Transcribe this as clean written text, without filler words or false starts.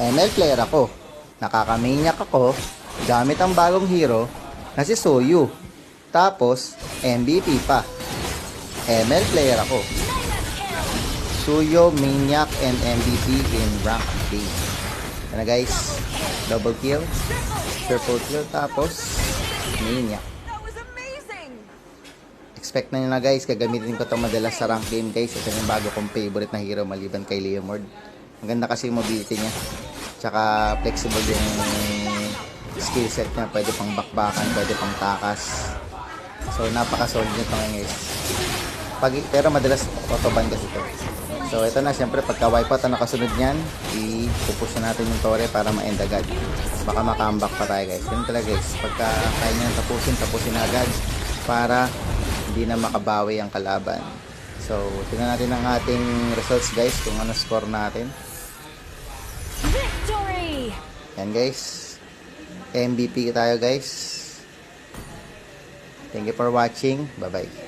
ML player ako. Nakakamaniac ako gamit ang bagong hero na si Soyu. Tapos, MVP pa. ML player ako. Suyo, Maniac, and MVP in rank game. Yan na guys. Double kill. Triple kill. Tapos, Maniac. Expect na nyo na guys. Gagamitin ko ito madalas sa rank game guys. Ito yung bago kong favorite na hero maliban kay Leomord. Ang ganda kasi yung mobility niya. Tsaka flexible yung skill set niya. Pwede pang bakbakan, pwede pang takas. So napaka-solid nito ngayon guys. Pero madalas autoban kasi ito. So ito na, siyempre pagka wipeout na nakasunod niyan, ipupush na natin yung tore para ma-end agad. Baka makambak pa tayo guys. Ganun talaga guys. Pagka kaya nyo tapusin agad para hindi na makabawi ang kalaban. So tingnan natin ang ating results guys, kung ano score natin. Victory! Yan guys. MVP tayo guys. Thank you for watching. Bye bye.